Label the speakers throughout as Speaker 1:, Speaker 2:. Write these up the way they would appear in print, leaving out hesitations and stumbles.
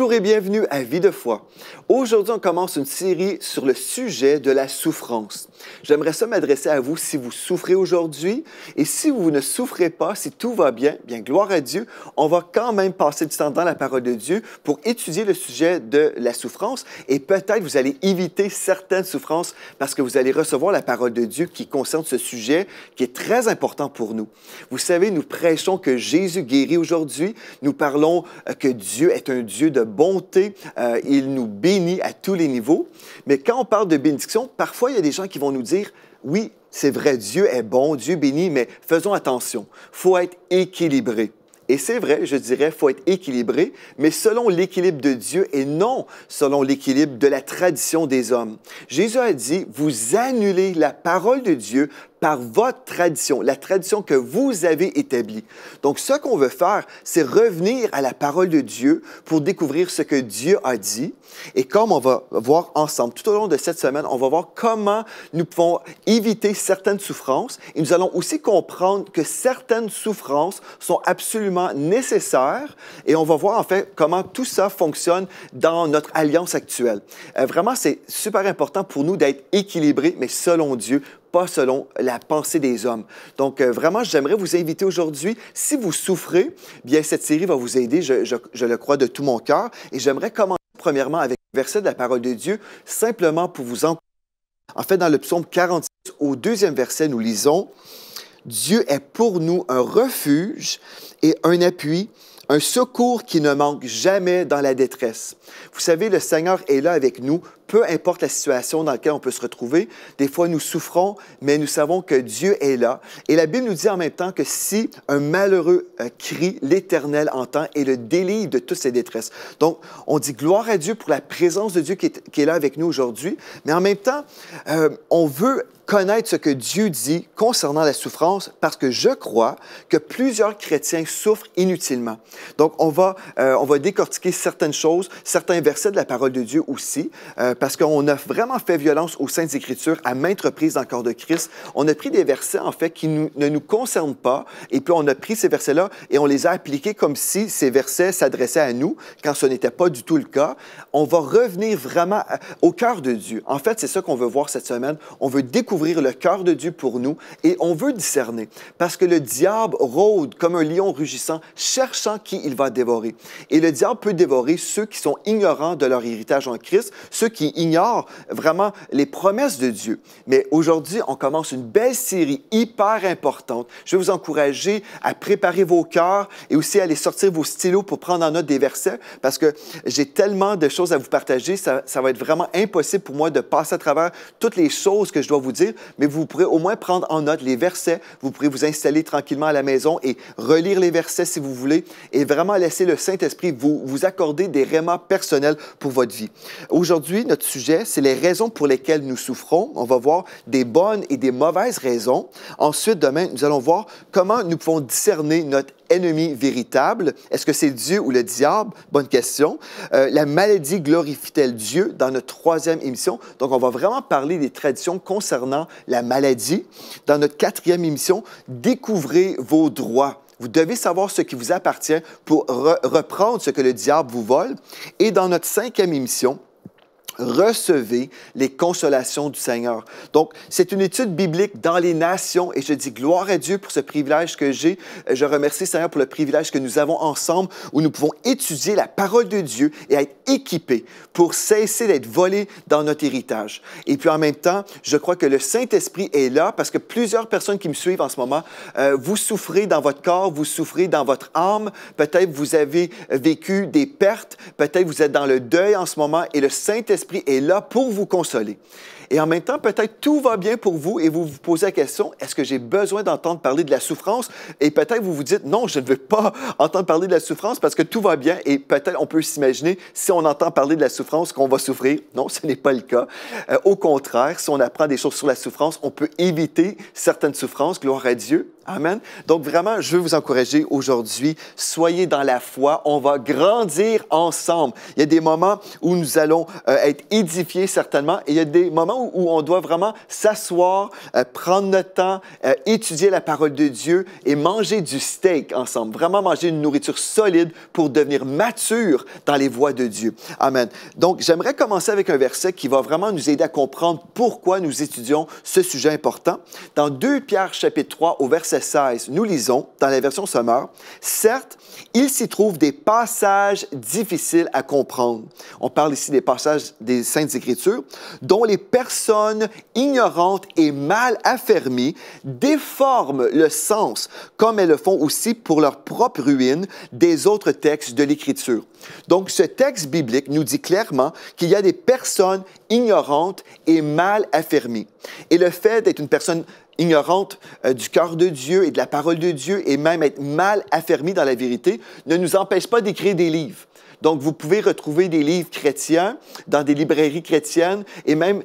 Speaker 1: Bonjour et bienvenue à Vie de foi. Aujourd'hui, on commence une série sur le sujet de la souffrance. J'aimerais ça m'adresser à vous si vous souffrez aujourd'hui et si vous ne souffrez pas, si tout va bien, bien gloire à Dieu, on va quand même passer du temps dans la parole de Dieu pour étudier le sujet de la souffrance et peut-être vous allez éviter certaines souffrances parce que vous allez recevoir la parole de Dieu qui concerne ce sujet qui est très important pour nous. Vous savez, nous prêchons que Jésus guérit aujourd'hui, nous parlons que Dieu est un Dieu de bonté, il nous bénit à tous les niveaux. Mais quand on parle de bénédiction, parfois il y a des gens qui vont nous dire, oui, c'est vrai, Dieu est bon, Dieu bénit, mais faisons attention, il faut être équilibré. Et c'est vrai, je dirais, il faut être équilibré, mais selon l'équilibre de Dieu et non selon l'équilibre de la tradition des hommes. Jésus a dit, vous annulez la parole de Dieu par votre tradition, la tradition que vous avez établie. Donc, ce qu'on veut faire, c'est revenir à la parole de Dieu pour découvrir ce que Dieu a dit. Et comme on va voir ensemble, tout au long de cette semaine, on va voir comment nous pouvons éviter certaines souffrances. Et nous allons aussi comprendre que certaines souffrances sont absolument nécessaires. Et on va voir en fait comment tout ça fonctionne dans notre alliance actuelle. Vraiment, c'est super important pour nous d'être équilibrés, mais selon Dieu, pas selon la pensée des hommes. Donc, vraiment, j'aimerais vous inviter aujourd'hui, si vous souffrez, bien, cette série va vous aider, je le crois de tout mon cœur, et j'aimerais commencer premièrement avec le verset de la parole de Dieu, simplement pour vous encourager. En fait, dans le psaume 46, au deuxième verset, nous lisons « Dieu est pour nous un refuge et un appui, un secours qui ne manque jamais dans la détresse. » Vous savez, le Seigneur est là avec nous, peu importe la situation dans laquelle on peut se retrouver. Des fois, nous souffrons, mais nous savons que Dieu est là. Et la Bible nous dit en même temps que si un malheureux crie, l'Éternel entend et le délivre de toutes ses détresses. Donc, on dit gloire à Dieu pour la présence de Dieu qui est là avec nous aujourd'hui, mais en même temps, on veut connaître ce que Dieu dit concernant la souffrance parce que je crois que plusieurs chrétiens souffrent inutilement. Donc, on va décortiquer certaines choses, certains versets de la parole de Dieu aussi, parce qu'on a vraiment fait violence aux Saintes Écritures à maintes reprises dans le corps de Christ. On a pris des versets, en fait, qui ne nous concernent pas, et puis on a pris ces versets-là et on les a appliqués comme si ces versets s'adressaient à nous, quand ce n'était pas du tout le cas. On va revenir vraiment au cœur de Dieu. En fait, c'est ça qu'on veut voir cette semaine. On veut découvrir le cœur de Dieu pour nous et on veut discerner, parce que le diable rôde comme un lion rugissant, cherchant qui il va dévorer. Et le diable peut dévorer ceux qui sont ignorants de leur héritage en Christ, ceux qui ignorent vraiment les promesses de Dieu. Mais aujourd'hui, on commence une belle série hyper importante. Je vais vous encourager à préparer vos cœurs et aussi à aller sortir vos stylos pour prendre en note des versets parce que j'ai tellement de choses à vous partager. Ça va être vraiment impossible pour moi de passer à travers toutes les choses que je dois vous dire, mais vous pourrez au moins prendre en note les versets. Vous pourrez vous installer tranquillement à la maison et relire les versets si vous voulez et vraiment laisser le Saint-Esprit vous accorder des rémas personnels pour votre vie. Aujourd'hui, notre sujet, c'est les raisons pour lesquelles nous souffrons. On va voir des bonnes et des mauvaises raisons. Ensuite, demain, nous allons voir comment nous pouvons discerner notre ennemi véritable. Est-ce que c'est Dieu ou le diable? Bonne question. La maladie glorifie-t-elle Dieu dans notre troisième émission? Donc, on va vraiment parler des traditions concernant la maladie. Dans notre quatrième émission, découvrez vos droits. Vous devez savoir ce qui vous appartient pour reprendre ce que le diable vous vole. Et dans notre cinquième émission, recevez les consolations du Seigneur. Donc, c'est une étude biblique dans les nations et je dis gloire à Dieu pour ce privilège que j'ai. Je remercie Seigneur pour le privilège que nous avons ensemble où nous pouvons étudier la parole de Dieu et être équipés pour cesser d'être volés dans notre héritage. Et puis en même temps, je crois que le Saint-Esprit est là parce que plusieurs personnes qui me suivent en ce moment, vous souffrez dans votre corps, vous souffrez dans votre âme, peut-être vous avez vécu des pertes, peut-être vous êtes dans le deuil en ce moment et le Saint-Esprit est là pour vous consoler. Et en même temps, peut-être tout va bien pour vous et vous vous posez la question, est-ce que j'ai besoin d'entendre parler de la souffrance? Et peut-être vous vous dites, non, je ne veux pas entendre parler de la souffrance parce que tout va bien et peut-être on peut s'imaginer, si on entend parler de la souffrance, qu'on va souffrir. Non, ce n'est pas le cas. Au contraire, si on apprend des choses sur la souffrance, on peut éviter certaines souffrances, gloire à Dieu. Amen. Donc vraiment, je veux vous encourager aujourd'hui, soyez dans la foi, on va grandir ensemble. Il y a des moments où nous allons être édifiés certainement et il y a des moments où on doit vraiment s'asseoir, prendre notre temps, étudier la parole de Dieu et manger du steak ensemble. Vraiment manger une nourriture solide pour devenir mature dans les voies de Dieu. Amen. Donc j'aimerais commencer avec un verset qui va vraiment nous aider à comprendre pourquoi nous étudions ce sujet important. Dans 2 Pierre chapitre 3 au verset 16, nous lisons dans la version Sommaire, « Certes, il s'y trouve des passages difficiles à comprendre. » On parle ici des passages des Saintes Écritures, dont les personnes ignorantes et mal affermies déforment le sens, comme elles le font aussi pour leur propre ruine des autres textes de l'Écriture. Donc, ce texte biblique nous dit clairement qu'il y a des personnes ignorantes et mal affermies. Et le fait d'être une personne ignorante du cœur de Dieu et de la parole de Dieu et même être mal affermi dans la vérité ne nous empêche pas d'écrire des livres. Donc, vous pouvez retrouver des livres chrétiens dans des librairies chrétiennes et même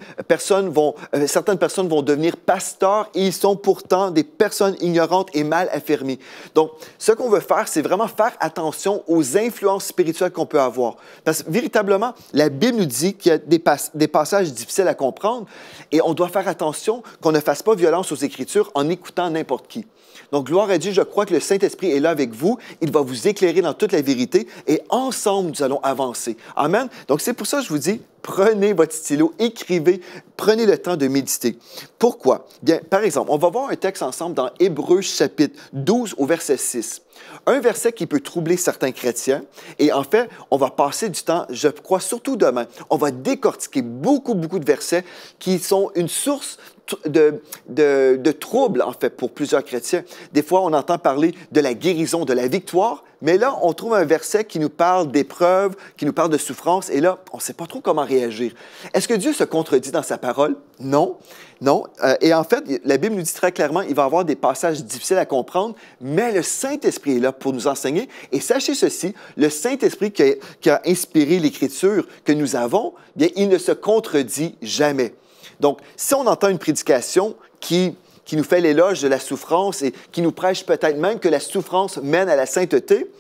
Speaker 1: certaines personnes vont devenir pasteurs et ils sont pourtant des personnes ignorantes et mal affermies. Donc, ce qu'on veut faire, c'est vraiment faire attention aux influences spirituelles qu'on peut avoir. Parce que véritablement, la Bible nous dit qu'il y a des passages difficiles à comprendre et on doit faire attention qu'on ne fasse pas violence aux Écritures en écoutant n'importe qui. Donc, gloire à Dieu, je crois que le Saint-Esprit est là avec vous. Il va vous éclairer dans toute la vérité et ensemble, nous allons avancer. Amen. Donc, c'est pour ça que je vous dis, prenez votre stylo, écrivez, prenez le temps de méditer. Pourquoi? Bien, par exemple, on va voir un texte ensemble dans Hébreux chapitre 12 au verset 6. Un verset qui peut troubler certains chrétiens. Et en fait, on va passer du temps, je crois, surtout demain, on va décortiquer beaucoup de versets qui sont une source de troubles, en fait, pour plusieurs chrétiens. Des fois, on entend parler de la guérison, de la victoire, mais là, on trouve un verset qui nous parle d'épreuves, qui nous parle de souffrance, et là, on ne sait pas trop comment réagir. Est-ce que Dieu se contredit dans sa parole? Non, non. Et en fait, la Bible nous dit très clairement, il va y avoir des passages difficiles à comprendre, mais le Saint-Esprit est là pour nous enseigner. Et sachez ceci, le Saint-Esprit qui a inspiré l'Écriture que nous avons, bien, il ne se contredit jamais. Donc, si on entend une prédication qui nous fait l'éloge de la souffrance et qui nous prêche peut-être même que la souffrance mène à la sainteté,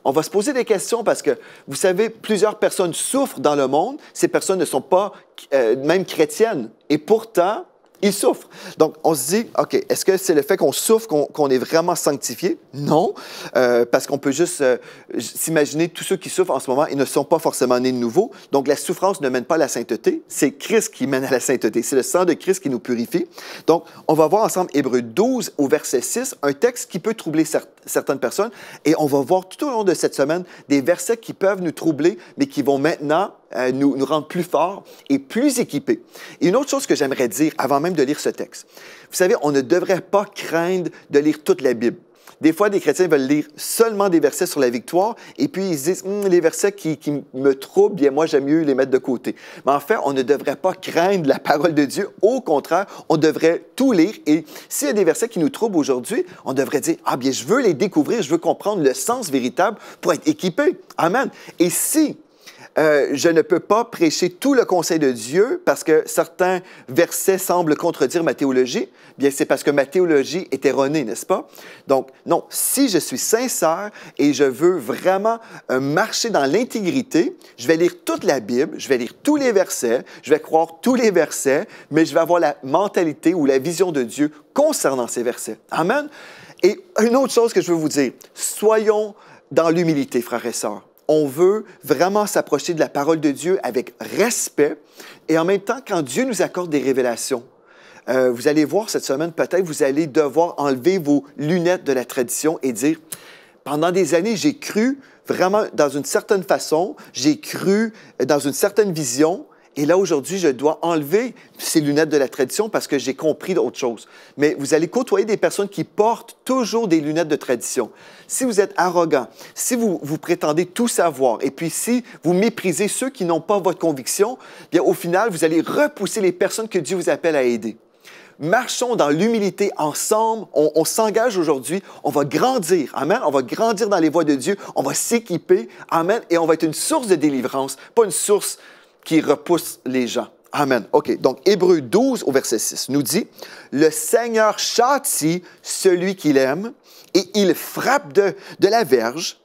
Speaker 1: on va se poser des questions parce que, vous savez, plusieurs personnes souffrent dans le monde. Ces personnes ne sont pas même chrétiennes et pourtant, ils souffrent. Donc, on se dit, OK, est-ce que c'est le fait qu'on souffre qu'on est vraiment sanctifié? Non, parce qu'on peut juste s'imaginer tous ceux qui souffrent en ce moment, ils ne sont pas forcément nés de nouveau. Donc, la souffrance ne mène pas à la sainteté. C'est Christ qui mène à la sainteté. C'est le sang de Christ qui nous purifie. Donc, on va voir ensemble Hébreux 12 au verset 6, un texte qui peut troubler certaines personnes. Et on va voir tout au long de cette semaine des versets qui peuvent nous troubler, mais qui vont maintenant nous rendre plus forts et plus équipés. Et une autre chose que j'aimerais dire avant même de lire ce texte, vous savez, on ne devrait pas craindre de lire toute la Bible. Des fois, des chrétiens veulent lire seulement des versets sur la victoire et puis ils se disent « les versets qui me troublent, bien moi, j'aime mieux les mettre de côté. » Mais en fait, on ne devrait pas craindre la parole de Dieu. Au contraire, on devrait tout lire et s'il y a des versets qui nous troublent aujourd'hui, on devrait dire « Ah bien, je veux les découvrir, je veux comprendre le sens véritable pour être équipé. » Amen. Et si je ne peux pas prêcher tout le conseil de Dieu parce que certains versets semblent contredire ma théologie, bien c'est parce que ma théologie est erronée, n'est-ce pas? Donc, non, si je suis sincère et je veux vraiment marcher dans l'intégrité, je vais lire toute la Bible, je vais lire tous les versets, je vais croire tous les versets, mais je vais avoir la mentalité ou la vision de Dieu concernant ces versets. Amen? Et une autre chose que je veux vous dire, soyons dans l'humilité, frères et sœurs. On veut vraiment s'approcher de la parole de Dieu avec respect et en même temps, quand Dieu nous accorde des révélations, vous allez voir cette semaine, peut-être vous allez devoir enlever vos lunettes de la tradition et dire, pendant des années, j'ai cru vraiment dans une certaine façon, j'ai cru dans une certaine vision, et là, aujourd'hui, je dois enlever ces lunettes de la tradition parce que j'ai compris d'autres choses. Mais vous allez côtoyer des personnes qui portent toujours des lunettes de tradition. Si vous êtes arrogant, si vous prétendez tout savoir, et puis si vous méprisez ceux qui n'ont pas votre conviction, bien au final, vous allez repousser les personnes que Dieu vous appelle à aider. Marchons dans l'humilité ensemble. On s'engage aujourd'hui. On va grandir. Amen. On va grandir dans les voies de Dieu. On va s'équiper. Amen. Et on va être une source de délivrance, pas une source qui repousse les gens. Amen. OK, donc Hébreux 12 au verset 6 nous dit, « Le Seigneur châtie celui qu'il aime et il frappe de la verge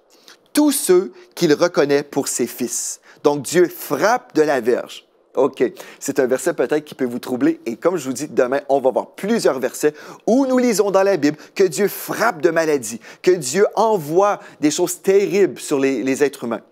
Speaker 1: tous ceux qu'il reconnaît pour ses fils. » Donc Dieu frappe de la verge. OK, c'est un verset peut-être qui peut vous troubler et comme je vous dis, demain, on va voir plusieurs versets où nous lisons dans la Bible que Dieu frappe de maladie, que Dieu envoie des choses terribles sur les êtres humains.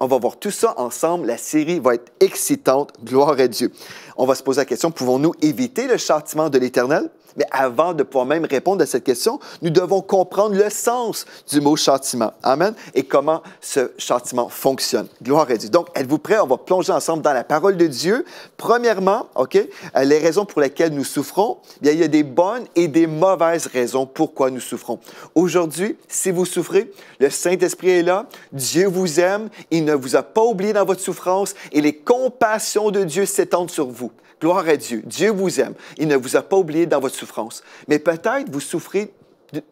Speaker 1: On va voir tout ça ensemble. La série va être excitante. Gloire à Dieu. On va se poser la question, pouvons-nous éviter le châtiment de l'Éternel? Mais avant de pouvoir même répondre à cette question, nous devons comprendre le sens du mot châtiment. Amen. Et comment ce châtiment fonctionne. Gloire à Dieu. Donc, êtes-vous prêts? On va plonger ensemble dans la parole de Dieu. Premièrement, OK, les raisons pour lesquelles nous souffrons, bien, il y a des bonnes et des mauvaises raisons pourquoi nous souffrons. Aujourd'hui, si vous souffrez, le Saint-Esprit est là. Dieu vous aime. Il ne vous a pas oublié dans votre souffrance et les compassions de Dieu s'étendent sur vous. Gloire à Dieu. Dieu vous aime. Il ne vous a pas oublié dans votre souffrance. Mais peut-être vous souffrez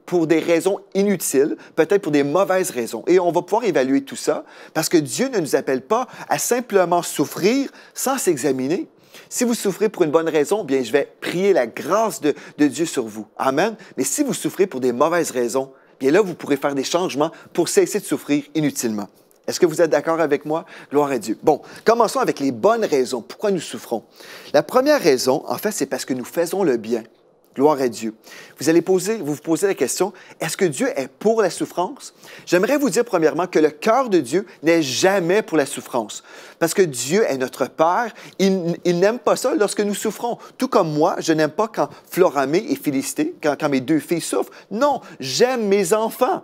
Speaker 1: pour des raisons inutiles, peut-être pour des mauvaises raisons. Et on va pouvoir évaluer tout ça parce que Dieu ne nous appelle pas à simplement souffrir sans s'examiner. Si vous souffrez pour une bonne raison, bien, je vais prier la grâce de Dieu sur vous. Amen. Mais si vous souffrez pour des mauvaises raisons, bien là, vous pourrez faire des changements pour cesser de souffrir inutilement. Est-ce que vous êtes d'accord avec moi? Gloire à Dieu. Bon, commençons avec les bonnes raisons. Pourquoi nous souffrons? La première raison, en fait, c'est parce que nous faisons le bien. Gloire à Dieu. Vous allez vous posez la question, est-ce que Dieu est pour la souffrance? J'aimerais vous dire premièrement que le cœur de Dieu n'est jamais pour la souffrance. Parce que Dieu est notre Père, il n'aime pas ça lorsque nous souffrons. Tout comme moi, je n'aime pas quand Floramé et Félicité, quand mes deux filles souffrent. Non, j'aime mes enfants.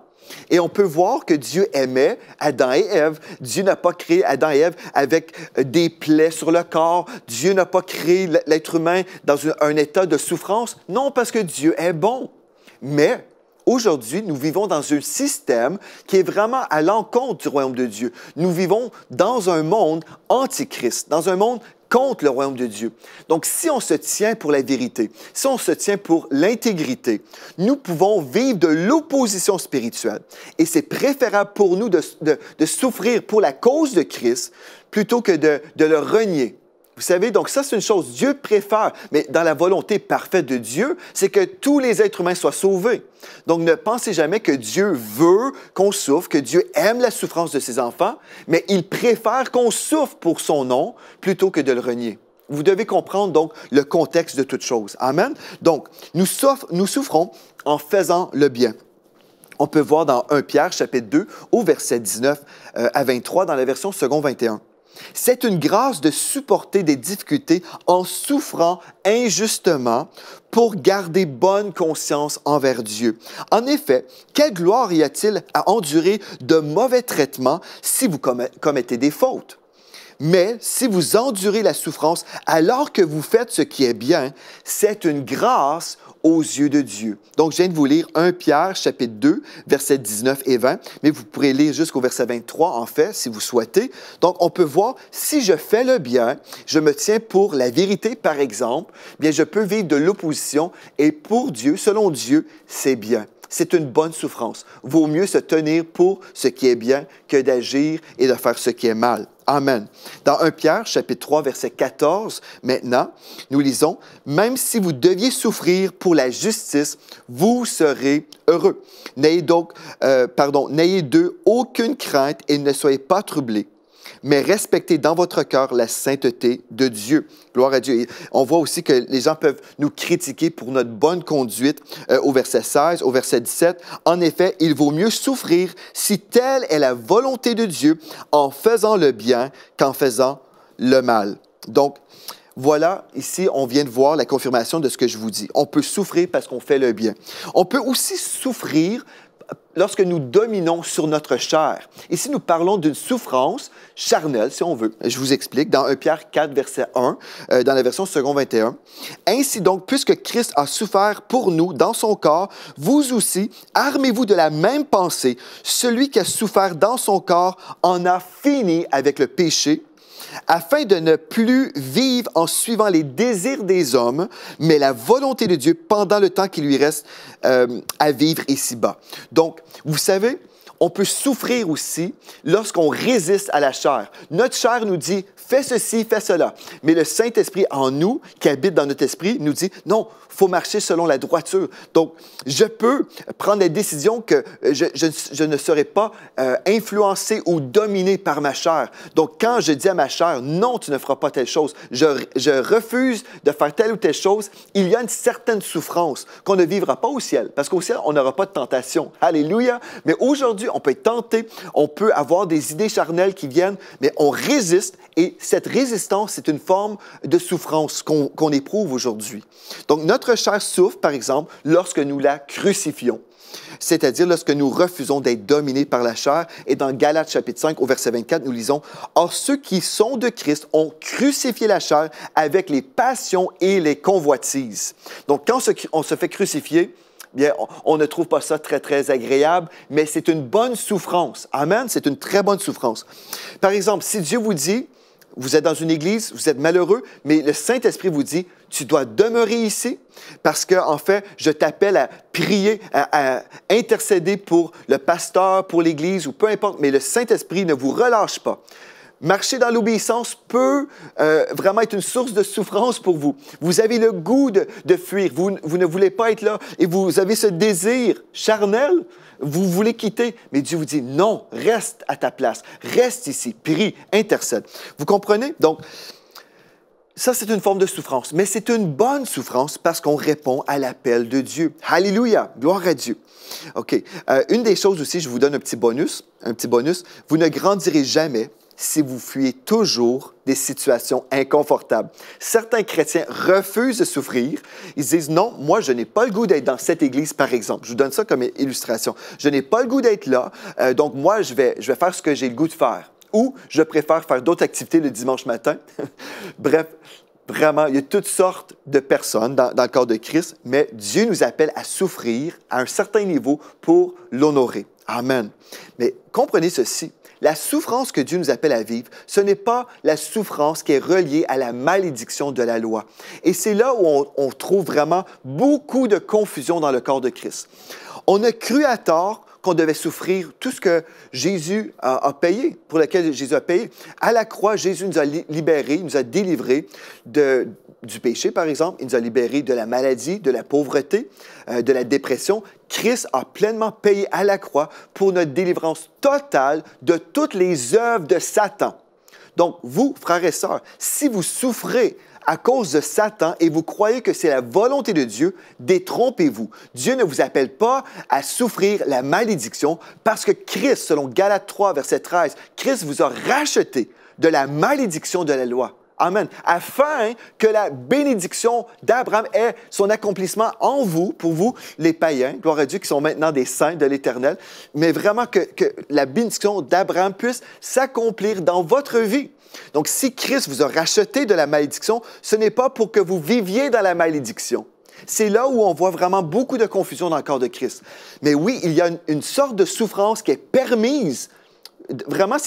Speaker 1: Et on peut voir que Dieu aimait Adam et Ève. Dieu n'a pas créé Adam et Ève avec des plaies sur le corps. Dieu n'a pas créé l'être humain dans un état de souffrance. Non, parce que Dieu est bon. Mais aujourd'hui, nous vivons dans un système qui est vraiment à l'encontre du royaume de Dieu. Nous vivons dans un monde antichrist, dans un monde contre le royaume de Dieu. Donc, si on se tient pour la vérité, si on se tient pour l'intégrité, nous pouvons vivre de l'opposition spirituelle. Et c'est préférable pour nous de souffrir pour la cause de Christ plutôt que de le renier. Vous savez, donc ça, c'est une chose. Dieu préfère, mais dans la volonté parfaite de Dieu, c'est que tous les êtres humains soient sauvés. Donc, ne pensez jamais que Dieu veut qu'on souffre, que Dieu aime la souffrance de ses enfants, mais il préfère qu'on souffre pour son nom plutôt que de le renier. Vous devez comprendre donc le contexte de toute chose. Amen. Donc, nous souffrons en faisant le bien. On peut voir dans 1 Pierre, chapitre 2, au verset 19 à 23, dans la version second 21. C'est une grâce de supporter des difficultés en souffrant injustement pour garder bonne conscience envers Dieu. En effet, quelle gloire y a-t-il à endurer de mauvais traitements si vous commettez des fautes? Mais si vous endurez la souffrance alors que vous faites ce qui est bien, c'est une grâce aux yeux de Dieu. Donc, je viens de vous lire 1 Pierre, chapitre 2, versets 19 et 20, mais vous pourrez lire jusqu'au verset 23, en fait, si vous souhaitez. Donc, on peut voir, si je fais le bien, je me tiens pour la vérité, par exemple, bien, je peux vivre de l'opposition et pour Dieu, selon Dieu, c'est bien. C'est une bonne souffrance. Vaut mieux se tenir pour ce qui est bien que d'agir et de faire ce qui est mal. Amen. Dans 1 Pierre, chapitre 3, verset 14, maintenant, nous lisons, « Même si vous deviez souffrir pour la justice, vous serez heureux. N'ayez d'eux aucune crainte et ne soyez pas troublés. Mais respectez dans votre cœur la sainteté de Dieu. » Gloire à Dieu. Et on voit aussi que les gens peuvent nous critiquer pour notre bonne conduite au verset 16, au verset 17. En effet, il vaut mieux souffrir si telle est la volonté de Dieu en faisant le bien qu'en faisant le mal. Donc, voilà, ici, on vient de voir la confirmation de ce que je vous dis. On peut souffrir parce qu'on fait le bien. On peut aussi souffrir lorsque nous dominons sur notre chair. Ici, nous parlons d'une souffrance charnelle, si on veut. Je vous explique, dans 1 Pierre 4, verset 1, dans la version second 21. « Ainsi donc, puisque Christ a souffert pour nous dans son corps, vous aussi, armez-vous de la même pensée. Celui qui a souffert dans son corps en a fini avec le péché, afin de ne plus vivre en suivant les désirs des hommes, mais la volonté de Dieu pendant le temps qui lui reste à vivre ici-bas. » Donc, vous savez, on peut souffrir aussi lorsqu'on résiste à la chair. Notre chair nous dit « fais ceci, fais cela. Mais le Saint-Esprit en nous, qui habite dans notre esprit, nous dit, non, il faut marcher selon la droiture. Donc, je peux prendre la décision que je ne serai pas influencé ou dominé par ma chair. Donc, quand je dis à ma chair, non, tu ne feras pas telle chose, je refuse de faire telle ou telle chose, il y a une certaine souffrance qu'on ne vivra pas au ciel. Parce qu'au ciel, on n'aura pas de tentation. Alléluia! Mais aujourd'hui, on peut être tenté, on peut avoir des idées charnelles qui viennent, mais on résiste et cette résistance, c'est une forme de souffrance qu'on éprouve aujourd'hui. Donc, notre chair souffre, par exemple, lorsque nous la crucifions. C'est-à-dire lorsque nous refusons d'être dominés par la chair. Et dans Galates chapitre 5, au verset 24, nous lisons « Or, ceux qui sont de Christ ont crucifié la chair avec les passions et les convoitises. » Donc, quand on se fait crucifier, bien, on ne trouve pas ça très, très agréable, mais c'est une bonne souffrance. Amen, c'est une très bonne souffrance. Par exemple, si Dieu vous dit, vous êtes dans une église, vous êtes malheureux, mais le Saint-Esprit vous dit, tu dois demeurer ici parce que, en fait, je t'appelle à prier, à intercéder pour le pasteur, pour l'église ou peu importe, mais le Saint-Esprit ne vous relâche pas. Marcher dans l'obéissance peut vraiment être une source de souffrance pour vous. Vous avez le goût de fuir. Vous ne voulez pas être là et vous avez ce désir charnel. Vous voulez quitter, mais Dieu vous dit non, reste à ta place, reste ici, prie, intercède. Vous comprenez? Donc, ça, c'est une forme de souffrance, mais c'est une bonne souffrance parce qu'on répond à l'appel de Dieu. Alléluia, gloire à Dieu. OK. Une des choses aussi, je vous donne un petit bonus. Vous ne grandirez jamais si vous fuyez toujours des situations inconfortables. Certains chrétiens refusent de souffrir. Ils disent, non, moi, je n'ai pas le goût d'être dans cette église, par exemple. Je vous donne ça comme illustration. Je n'ai pas le goût d'être là, donc moi, je vais faire ce que j'ai le goût de faire. Ou je préfère faire d'autres activités le dimanche matin. Bref, vraiment, il y a toutes sortes de personnes dans le corps de Christ, mais Dieu nous appelle à souffrir à un certain niveau pour l'honorer. Amen. Mais comprenez ceci. La souffrance que Dieu nous appelle à vivre, ce n'est pas la souffrance qui est reliée à la malédiction de la loi. Et c'est là où on trouve vraiment beaucoup de confusion dans le corps de Christ. On a cru à tort qu'on devait souffrir tout ce que Jésus a payé, pour lequel Jésus a payé. À la croix, Jésus nous a libérés, nous a délivrés du péché, par exemple. Il nous a libérés de la maladie, de la pauvreté, de la dépression. Christ a pleinement payé à la croix pour notre délivrance totale de toutes les œuvres de Satan. Donc, vous, frères et sœurs, si vous souffrez à cause de Satan et vous croyez que c'est la volonté de Dieu, détrompez-vous. Dieu ne vous appelle pas à souffrir la malédiction parce que Christ, selon Galates 3, verset 13, Christ vous a racheté de la malédiction de la loi. Amen. Afin que la bénédiction d'Abraham ait son accomplissement en vous, pour vous, les païens, gloire à Dieu, qui sont maintenant des saints de l'Éternel, mais vraiment que la bénédiction d'Abraham puisse s'accomplir dans votre vie. Donc, si Christ vous a racheté de la malédiction, ce n'est pas pour que vous viviez dans la malédiction. C'est là où on voit vraiment beaucoup de confusion dans le corps de Christ. Mais oui, il y a une sorte de souffrance qui est permise. Vraiment,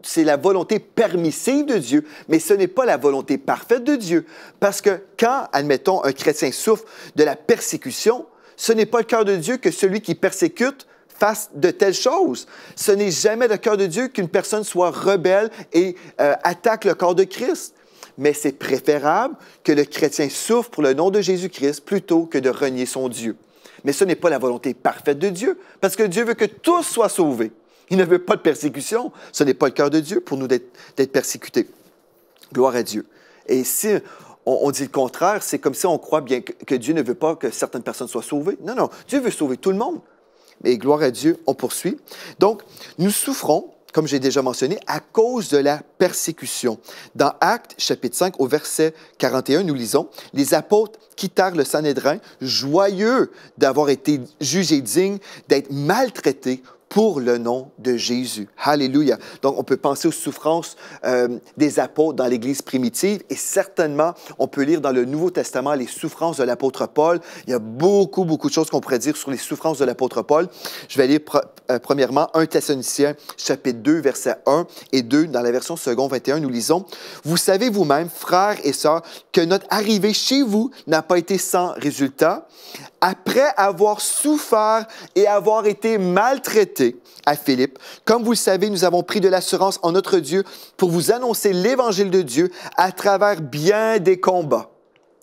Speaker 1: c'est la volonté permissive de Dieu, mais ce n'est pas la volonté parfaite de Dieu. Parce que quand, admettons, un chrétien souffre de la persécution, ce n'est pas le cœur de Dieu que celui qui persécute fasse de telles choses. Ce n'est jamais le cœur de Dieu qu'une personne soit rebelle et attaque le corps de Christ. Mais c'est préférable que le chrétien souffre pour le nom de Jésus-Christ plutôt que de renier son Dieu. Mais ce n'est pas la volonté parfaite de Dieu, parce que Dieu veut que tous soient sauvés. Il ne veut pas de persécution. Ce n'est pas le cœur de Dieu pour nous d'être persécutés. Gloire à Dieu. Et si on dit le contraire, c'est comme si on croit bien que Dieu ne veut pas que certaines personnes soient sauvées. Non, non, Dieu veut sauver tout le monde. Et gloire à Dieu, on poursuit. Donc, nous souffrons, comme j'ai déjà mentionné, à cause de la persécution. Dans Actes, chapitre 5, au verset 41, nous lisons « Les apôtres quittèrent le Sanhédrin, joyeux d'avoir été jugés dignes d'être maltraités pour le nom de Jésus. » Alléluia. Donc, on peut penser aux souffrances des apôtres dans l'Église primitive et certainement, on peut lire dans le Nouveau Testament les souffrances de l'apôtre Paul. Il y a beaucoup de choses qu'on pourrait dire sur les souffrances de l'apôtre Paul. Je vais lire premièrement 1 Thessaloniciens, chapitre 2, versets 1 et 2. Dans la version seconde 21, nous lisons « Vous savez vous-même, frères et sœurs, que notre arrivée chez vous n'a pas été sans résultat. Après avoir souffert et avoir été maltraité à Philippe, comme vous le savez, nous avons pris de l'assurance en notre Dieu pour vous annoncer l'Évangile de Dieu à travers bien des combats.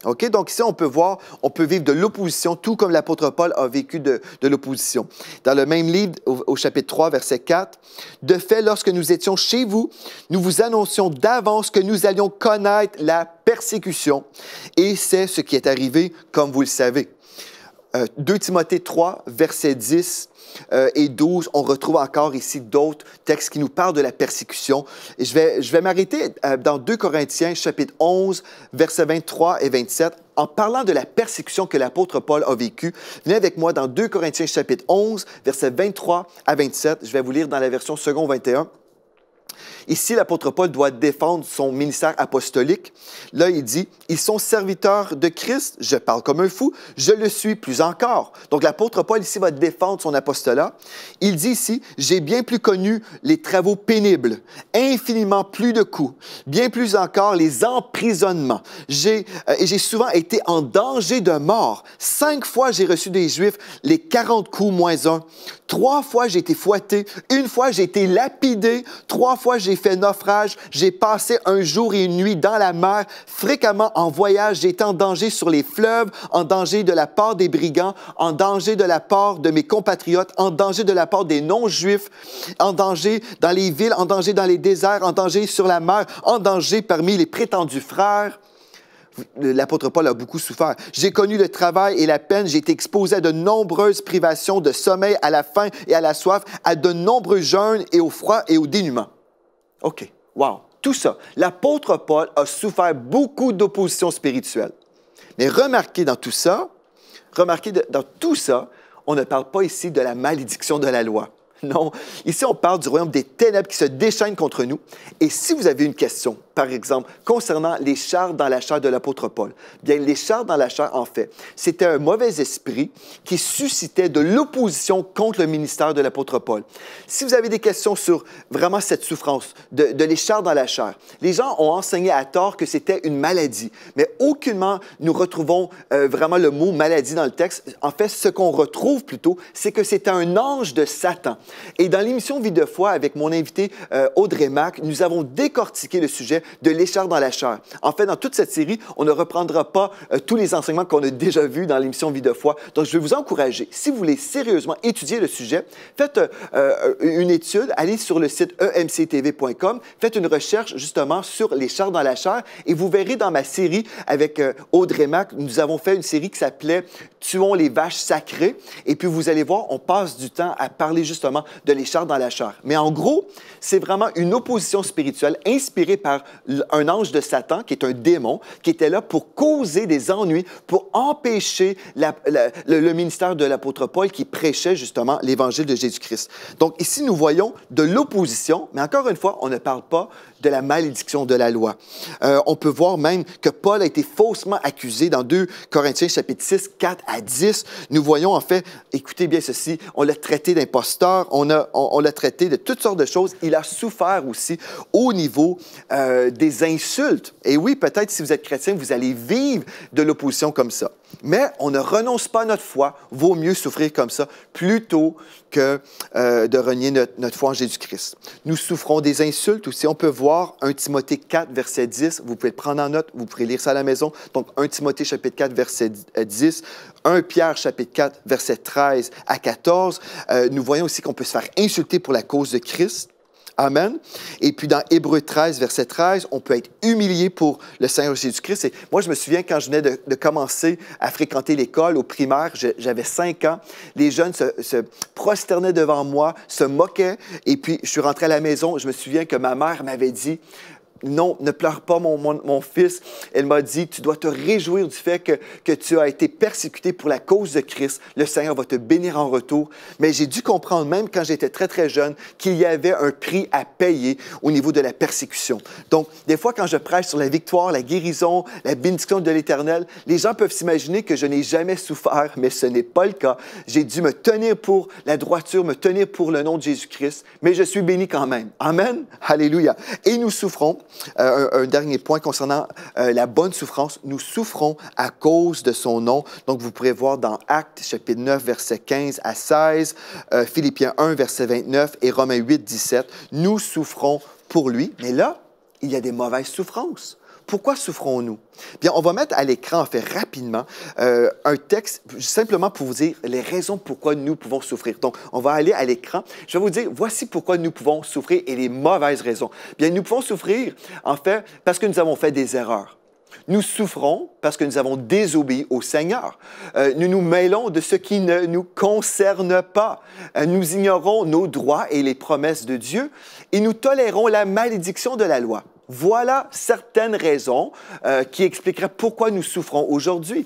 Speaker 1: OK? Donc ici, on peut voir, on peut vivre de l'opposition, tout comme l'apôtre Paul a vécu de l'opposition. Dans le même livre, au chapitre 3, verset 4, « De fait, lorsque nous étions chez vous, nous vous annoncions d'avance que nous allions connaître la persécution. Et c'est ce qui est arrivé, comme vous le savez. » 2 Timothée 3, verset 10 et 12, on retrouve encore ici d'autres textes qui nous parlent de la persécution. Et je vais m'arrêter dans 2 Corinthiens, chapitre 11, versets 23 et 27, en parlant de la persécution que l'apôtre Paul a vécue. Venez avec moi dans 2 Corinthiens, chapitre 11, versets 23 à 27. Je vais vous lire dans la version second 21. Ici, l'apôtre Paul doit défendre son ministère apostolique. Là, il dit, « Ils sont serviteurs de Christ, je parle comme un fou, je le suis plus encore. » Donc, l'apôtre Paul ici va défendre son apostolat. Il dit ici, « J'ai bien plus connu les travaux pénibles, infiniment plus de coups, bien plus encore les emprisonnements. J'ai souvent été en danger de mort. 5 fois, j'ai reçu des Juifs les 40 coups moins 1. 3 fois, j'ai été fouetté. 1 fois, j'ai été lapidé. 3 fois, j'ai fait naufrage. J'ai passé un jour et une nuit dans la mer. Fréquemment en voyage, j'ai été en danger sur les fleuves, en danger de la part des brigands, en danger de la part de mes compatriotes, en danger de la part des non-juifs, en danger dans les villes, en danger dans les déserts, en danger sur la mer, en danger parmi les prétendus frères. » L'apôtre Paul a beaucoup souffert. « J'ai connu le travail et la peine. J'ai été exposé à de nombreuses privations de sommeil, à la faim et à la soif, à de nombreux jeûnes et au froid et au dénuement. » OK, wow, tout ça. L'apôtre Paul a souffert beaucoup d'opposition spirituelle. Mais remarquez dans tout ça, on ne parle pas ici de la malédiction de la loi. Non, ici on parle du royaume des ténèbres qui se déchaîne contre nous. Et si vous avez une question, par exemple, concernant les chars dans la chair de l'apôtre Paul, bien, les chars dans la chair, en fait, c'était un mauvais esprit qui suscitait de l'opposition contre le ministère de l'apôtre Paul. Si vous avez des questions sur vraiment cette souffrance de les chars dans la chair, les gens ont enseigné à tort que c'était une maladie, mais aucunement nous retrouvons vraiment le mot maladie dans le texte. En fait, ce qu'on retrouve plutôt, c'est que c'était un ange de Satan. Et dans l'émission Vie de foi, avec mon invité Audrey Mac, nous avons décortiqué le sujet de l'écharpe dans la chair. En fait, dans toute cette série, on ne reprendra pas tous les enseignements qu'on a déjà vus dans l'émission Vie de foi. Donc, je vais vous encourager, si vous voulez sérieusement étudier le sujet, faites une étude, allez sur le site emctv.com, faites une recherche justement sur l'écharpe dans la chair et vous verrez dans ma série avec Audrey Mac, nous avons fait une série qui s'appelait « Tuons les vaches sacrées » et puis vous allez voir, on passe du temps à parler justement de l'écharpe dans la chair. Mais en gros, c'est vraiment une opposition spirituelle inspirée par un ange de Satan, qui est un démon, qui était là pour causer des ennuis, pour empêcher le ministère de l'apôtre Paul qui prêchait justement l'Évangile de Jésus-Christ. Donc ici, nous voyons de l'opposition, mais encore une fois, on ne parle pas de la malédiction de la loi. On peut voir même que Paul a été faussement accusé dans 2 Corinthiens chapitre 6, 4 à 10. Nous voyons en fait, écoutez bien ceci, on l'a traité d'imposteur, on l'a traité de toutes sortes de choses. Il a souffert aussi au niveau des insultes. Et oui, peut-être si vous êtes chrétien, vous allez vivre de l'opposition comme ça. Mais on ne renonce pas à notre foi. Vaut mieux souffrir comme ça plutôt que de renier notre foi en Jésus-Christ. Nous souffrons des insultes aussi. On peut voir 1 Timothée 4, verset 10. Vous pouvez le prendre en note. Vous pourrez lire ça à la maison. Donc, 1 Timothée chapitre 4, verset 10. 1 Pierre chapitre 4, verset 13 à 14. Nous voyons aussi qu'on peut se faire insulter pour la cause de Christ. Amen. Et puis dans Hébreux 13, verset 13, on peut être humilié pour le Seigneur Jésus-Christ. Et moi, je me souviens quand je venais de commencer à fréquenter l'école au primaire, j'avais 5 ans, les jeunes se prosternaient devant moi, se moquaient. Et puis, je suis rentré à la maison, je me souviens que ma mère m'avait dit: non, ne pleure pas, mon fils. Elle m'a dit, tu dois te réjouir du fait que tu as été persécuté pour la cause de Christ. Le Seigneur va te bénir en retour. Mais j'ai dû comprendre, même quand j'étais très, très jeune, qu'il y avait un prix à payer au niveau de la persécution. Donc, des fois, quand je prêche sur la victoire, la guérison, la bénédiction de l'Éternel, les gens peuvent s'imaginer que je n'ai jamais souffert, mais ce n'est pas le cas. J'ai dû me tenir pour la droiture, me tenir pour le nom de Jésus-Christ, mais je suis béni quand même. Amen. Alléluia. Et nous souffrons un dernier point concernant la bonne souffrance. Nous souffrons à cause de son nom. Donc, vous pourrez voir dans Actes, chapitre 9, versets 15 à 16, Philippiens 1, verset 29 et Romains 8, 17. Nous souffrons pour lui. Mais là, il y a des mauvaises souffrances. Pourquoi souffrons-nous? Bien, on va mettre à l'écran, en fait, rapidement, un texte simplement pour vous dire les raisons pourquoi nous pouvons souffrir. Donc, on va aller à l'écran. Je vais vous dire, voici pourquoi nous pouvons souffrir et les mauvaises raisons. Bien, nous pouvons souffrir, en fait, parce que nous avons fait des erreurs. Nous souffrons parce que nous avons désobéi au Seigneur. Nous nous mêlons de ce qui ne nous concerne pas. Nous ignorons nos droits et les promesses de Dieu et nous tolérons la malédiction de la loi. Voilà certaines raisons qui expliqueraient pourquoi nous souffrons aujourd'hui.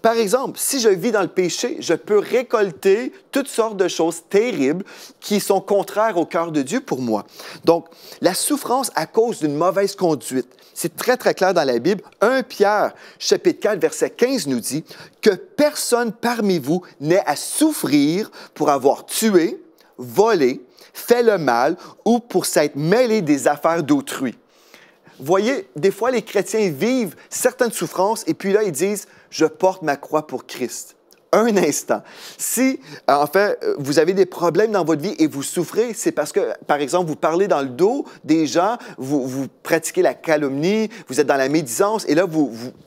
Speaker 1: Par exemple, si je vis dans le péché, je peux récolter toutes sortes de choses terribles qui sont contraires au cœur de Dieu pour moi. Donc, la souffrance à cause d'une mauvaise conduite, c'est très, très clair dans la Bible. 1 Pierre, chapitre 4, verset 15 nous dit que personne parmi vous n'ait à souffrir pour avoir tué, volé, fait le mal ou pour s'être mêlé des affaires d'autrui. Voyez, des fois, les chrétiens vivent certaines souffrances et puis là, ils disent « Je porte ma croix pour Christ ». Un instant. Si, en fait, vous avez des problèmes dans votre vie et vous souffrez, c'est parce que, par exemple, vous parlez dans le dos des gens, vous pratiquez la calomnie, vous êtes dans la médisance et là,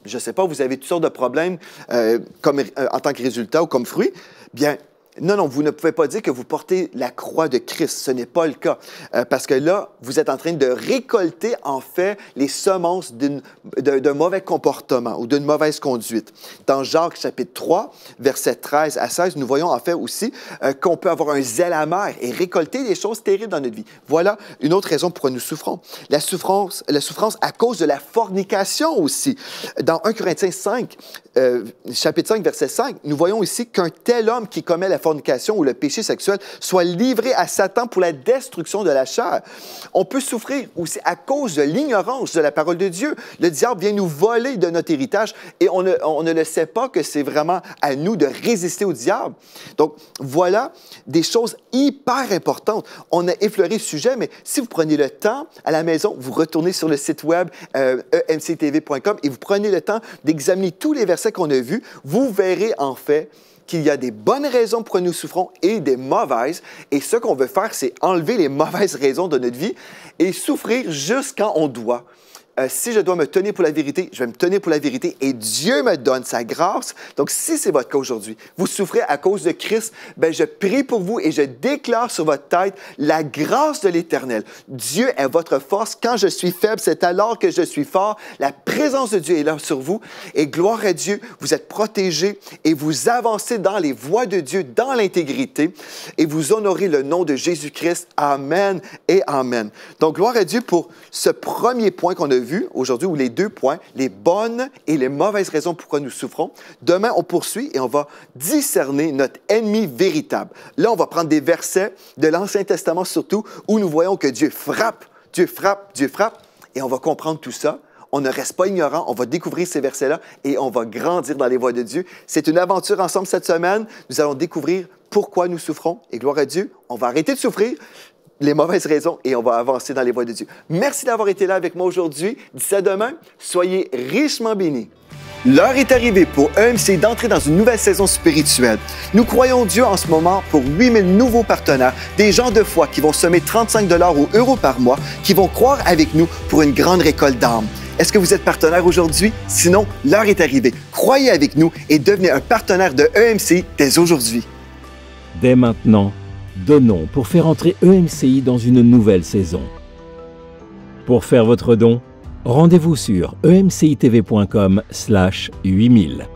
Speaker 1: je ne sais pas, vous avez toutes sortes de problèmes en tant que résultat ou comme fruit. Bien, non, vous ne pouvez pas dire que vous portez la croix de Christ. Ce n'est pas le cas. Parce que là, vous êtes en train de récolter, en fait, les semences d'un mauvais comportement ou d'une mauvaise conduite. Dans Jacques, chapitre 3, versets 13 à 16, nous voyons en fait aussi qu'on peut avoir un zèle amer et récolter des choses terribles dans notre vie. Voilà une autre raison pourquoi nous souffrons. La souffrance à cause de la fornication aussi. Dans 1 Corinthiens 5, chapitre 5, verset 5, nous voyons ici qu'un tel homme qui commet la fornication ou le péché sexuel soit livré à Satan pour la destruction de la chair. On peut souffrir aussi à cause de l'ignorance de la parole de Dieu. Le diable vient nous voler de notre héritage et on ne le sait pas que c'est vraiment à nous de résister au diable. Donc, voilà des choses hyper importantes. On a effleuré le sujet, mais si vous prenez le temps à la maison, vous retournez sur le site web emctv.com et vous prenez le temps d'examiner tous les versets qu'on a vus, vous verrez en fait qu'il y a des bonnes raisons pourquoi nous souffrons et des mauvaises. Et ce qu'on veut faire, c'est enlever les mauvaises raisons de notre vie et souffrir juste quand on doit. Si je dois me tenir pour la vérité, je vais me tenir pour la vérité et Dieu me donne sa grâce. Donc, si c'est votre cas aujourd'hui, vous souffrez à cause de Christ, bien, je prie pour vous et je déclare sur votre tête la grâce de l'Éternel. Dieu est votre force. Quand je suis faible, c'est alors que je suis fort. La présence de Dieu est là sur vous et gloire à Dieu, vous êtes protégés et vous avancez dans les voies de Dieu, dans l'intégrité et vous honorez le nom de Jésus-Christ. Amen et Amen. Donc, gloire à Dieu pour ce premier point qu'on a vu aujourd'hui, ou les deux points, les bonnes et les mauvaises raisons pourquoi nous souffrons. Demain, on poursuit et on va discerner notre ennemi véritable. Là, on va prendre des versets de l'Ancien Testament surtout, où nous voyons que Dieu frappe, Dieu frappe, Dieu frappe, et on va comprendre tout ça. On ne reste pas ignorant, on va découvrir ces versets-là et on va grandir dans les voies de Dieu. C'est une aventure ensemble cette semaine. Nous allons découvrir pourquoi nous souffrons et gloire à Dieu, on va arrêter de souffrir les mauvaises raisons et on va avancer dans les voies de Dieu. Merci d'avoir été là avec moi aujourd'hui. D'ici à demain, soyez richement bénis. L'heure est arrivée pour EMC d'entrer dans une nouvelle saison spirituelle. Nous croyons Dieu en ce moment pour 8000 nouveaux partenaires, des gens de foi qui vont semer 35 $ ou euros par mois, qui vont croire avec nous pour une grande récolte d'âmes. Est-ce que vous êtes partenaire aujourd'hui? Sinon, l'heure est arrivée. Croyez avec nous et devenez un partenaire de EMC dès aujourd'hui.
Speaker 2: Dès maintenant, donnons pour faire entrer EMCI dans une nouvelle saison. Pour faire votre don, rendez-vous sur emcitv.com/8000.